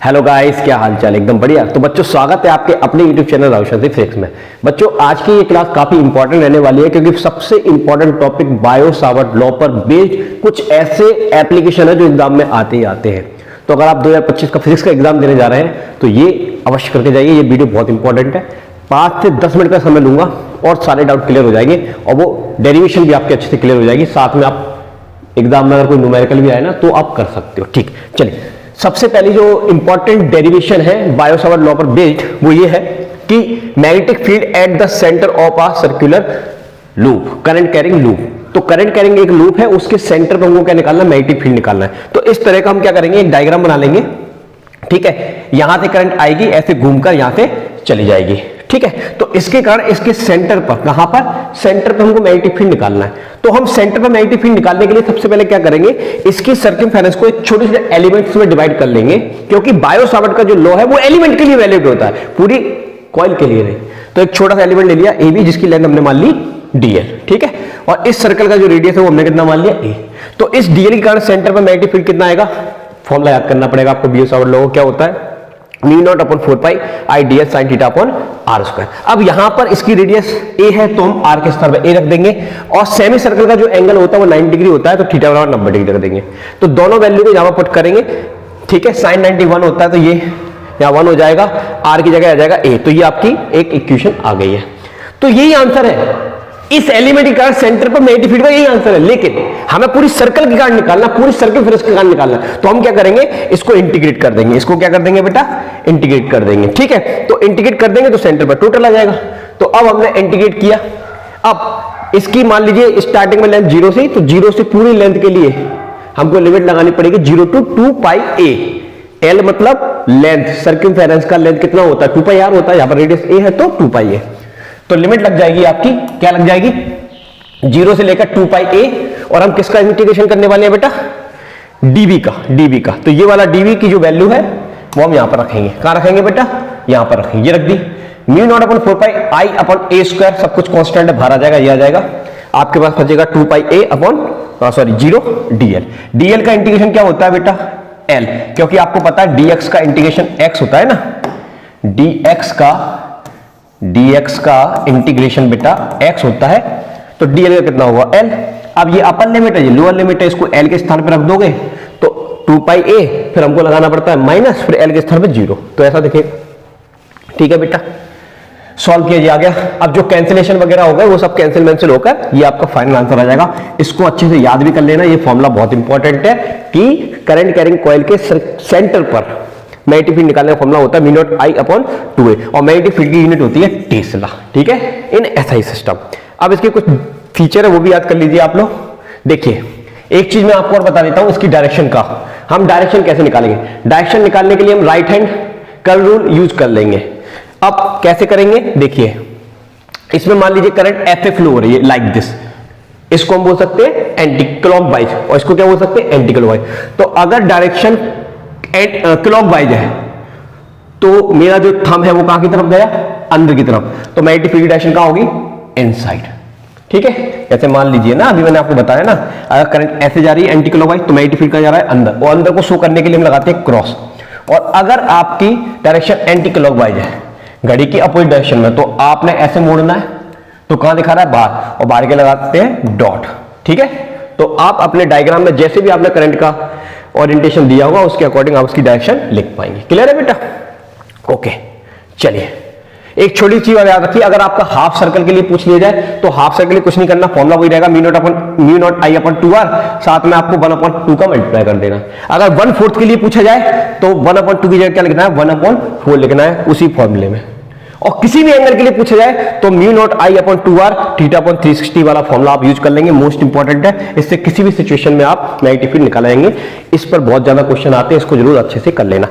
Hello guys, क्या हाल चाल? एकदम बढ़िया। तो बच्चों, स्वागत है आपके अपने यूट्यूब चैनल राउशनदीप फिजिक्स में। बच्चों, आज की ये क्लास काफी इंपॉर्टेंट रहने वाली है क्योंकि सबसे important topic Biot Savart law पर बेस्ड कुछ ऐसे एप्लीकेशन है जो एग्जाम में आते ही आते हैं। तो अगर आप 2025 का फिजिक्स का एग्जाम देने जा रहे हैं तो ये अवश्य करके जाइए। ये वीडियो बहुत इंपॉर्टेंट है। 5 से 10 मिनट का समय लूंगा और सारे डाउट क्लियर हो जाएंगे और वो डेरिवेशन भी आपके अच्छे से क्लियर हो जाएगी। साथ में आप एग्जाम में अगर कोई न्यूमेरिकल भी आए ना तो आप कर सकते हो। ठीक, चलिए। सबसे पहली जो इंपॉर्टेंट डेरिवेशन है बायो सावर्ट लॉ पर बेस्ड वो ये है कि magnetic field at the centre of a circular loop, current carrying loop. तो करंट कैरिंग एक लूप है, उसके सेंटर पर हमको क्या निकालना है? मैग्नेटिक फील्ड निकालना है। तो इस तरह का हम क्या करेंगे, एक डायग्राम बना लेंगे। ठीक है, यहां से करंट आएगी, ऐसे घूमकर यहां से चली जाएगी। ठीक है, तो इसके कारण इसके सेंटर पर, कहां पर? सेंटर पर हमको मैग्नेटिक फील्ड निकालना है। तो हम सेंटर पर मैग्नेटिक फील्ड निकालने के लिए सबसे पहले क्या करेंगे, इसकी सर्कमफेरेंस को एक छोटे छोटे एलिमेंट्स में डिवाइड कर लेंगे, क्योंकि बायो सावर्ट का जो लॉ है वो एलिमेंट के लिए वैलिड होता है, पूरी कॉइल के लिए नहीं। तो एक छोटा सा एलिमेंट ले लिया ए बी, जिसकी लेंथ हमने मान ली डीएल। ठीक है, और इस सर्कल का जो रेडियस है वो हमने कितना मान लिया ए। तो इस डीएल के कारण सेंटर पर मैग्नेटिक फील्ड कितना आएगा? फॉर्मूला याद करना पड़ेगा आपको बायो सावर्ट लॉ। क्या होता है? Mu naught upon 4 pi I D S sine theta upon R square. अब यहां पर इसकी रेडियस ए है तो हम आर के स्थान पर ए रख देंगे, और सेमी सर्कल का जो एंगल होता है वो 90 डिग्री होता है, तो थीटा बराबर 90 डिग्री रख देंगे। तो दोनों वैल्यू को यहां पर पुट करेंगे। ठीक है, साइन 91 होता है तो ये यहां 1 हो जाएगा, आर की जगह आ जाएगा ए। तो ये आपकी एक इक्वेशन आ गई है। तो यही आंसर है इस एलिमेंट के कारण सेंटर पर मैग्नेटिक फील्ड का, यही आंसर है। लेकिन हमें पूरी सर्कल के कारण निकालना, पूरी सर्कल फिर के कारण निकालना। तो हम क्या करेंगे, इसको इंटीग्रेट कर देंगे। इसको क्या कर देंगे बेटा? इंटीग्रेट कर देंगे। ठीक है, तो इंटीग्रेट कर देंगे तो सेंटर पर टोटल आ जाएगा। तो अब हमने इंटीग्रेट किया। अब इसकी मान लीजिए स्टार्टिंग में लेंथ 0 से, तो 0 से पूरी लेंथ के लिए हमको लिमिट लगानी पड़ेगी 0 to 2 पाई ए। एल मतलब लेंथ, सर्कमफेरेंस का लेंथ कितना होता है? 2 पाई आर होता है। यहां पर रेडियस ए है तो 2 पाई ए। तो लिमिट लग जाएगी आपकी, क्या लग जाएगी? 0 से लेकर 2 पाई ए। और हम किसका इंटीग्रेशन करने वाले हैं बेटा? डीवी का। तो ये वाला डीवी की जो वैल्यू है वो हम यहां पर रखेंगे। कहां रखेंगे बेटा? यहां पर रखेंगे। ये रख दी। म्यू नॉट अपॉन 4 पाई आई अपॉन ए स्क्वायर, सब कुछ कांस्टेंट है, बाहर आ जाएगा, ये आ जाएगा। आपके पास बचेगा 2 पाई ए अपॉन 0 डीएल। डीएल का इंटीग्रेशन क्या होता है बेटा? एल, क्योंकि आपको पता है डीएक्स का इंटीग्रेशन एक्स होता है ना। dx का इंटीग्रेशन बेटा x होता है, तो dl का कितना होगा? l। अब ये अपर लिमिट है, ये लोअर लिमिट है, इसको l के स्थान पर रख दोगे तो 2 पाई a, फिर हमको लगाना पड़ता है माइनस, फिर l के स्थान पर 0। तो ऐसा देखिए। ठीक है बेटा, सॉल्व किया, ये आ गया। अब जो कैंसिलेशन वगैरह होगा वो सब कैंसिल होकर ये आपका फाइनल आंसर आ जाएगा। इसको अच्छे से याद भी कर लेना, ये फॉर्मूला बहुत इंपॉर्टेंट है कि करंट कैरिंग कॉइल के सेंटर पर मैग्नेटिक फील्ड निकालने का फॉर्मूला होता है mu not I upon 2a, और मैग्नेटिक फील्ड की यूनिट होती है टेस्ला। ठीक है, इन एसआई सिस्टम। अब इसके कुछ फीचर है वो भी याद कर लीजिए आप लोग। देखिए, एक चीज मैं आपको और बता देता हूं, इसकी डायरेक्शन का। हम डायरेक्शन कैसे निकालेंगे? डायरेक्शन निकालने के लिए हम right hand curl rule use कर लेंगे। अब कैसे करेंगे? देखिए, इसमें मान लीजिए करंट एफ फ्लो हो रही है लाइक दिस, इसको हम बोल सकते हैं एंटी क्लॉकवाइज, और इसको क्या बोल सकते हैं? Anti clockwise. तो अगर डायरेक्शन क्लॉकवाइज है तो मेरा जो थंब है वो कहां की तरफ गया? अंदर की तरफ। तो मैग्नेटिक फील्ड की डायरेक्शन कहां होगी? इनसाइड। ठीक है, जैसे मान लीजिए ना, अभी मैंने आपको बताया ना, अगर करंट ऐसे जा रही है एंटी क्लॉकवाइज तो मैग्नेटिक फील्ड कहां जा रहा है? अंदर। और अंदर को शो करने के लिए हम लगाते हैं क्रॉस। और अगर आपकी डायरेक्शन एंटी क्लॉकवाइज है, घड़ी की अपोजिट डायरेक्शन में, तो आपने ऐसे मोड़ना है, तो कहां दिखा रहा है? बाहर। और बाहर के लगाते हैं डॉट। ठीक है, तो आप अपने डायग्राम में जैसे भी आपने करंट का ओरिएंटेशन दिया होगा उसके अकॉर्डिंग आप उसकी डायरेक्शन लिख पाएंगे। क्लियर है बेटा? ओके, चलिए। एक छोटी चीज और याद रखिए, अगर आपका हाफ सर्कल के लिए पूछ लिया जाए तो हाफ सर्कल के लिए कुछ नहीं करना, फॉर्मूला वही रहेगा mu not I upon 2r, साथ में आपको 1/2 का मल्टीप्लाई कर देना। अगर 1/4 के लिए पूछा जाए तो 1/2 की जगह क्या लिखना है? 1/4 लिखना है उसी फॉर्मूले में। और किसी भी एंगल के लिए पूछा जाए तो mu not I upon 2r theta upon 360 वाला फॉर्मूला आप यूज कर लेंगे। मोस्ट इंपॉर्टेंट है, इससे किसी भी सिचुएशन में आप मैग्नेटिक फील्ड निकालेंगे। इस पर बहुत ज्यादा क्वेश्चन आते हैं, इसको जरूर अच्छे से कर लेना।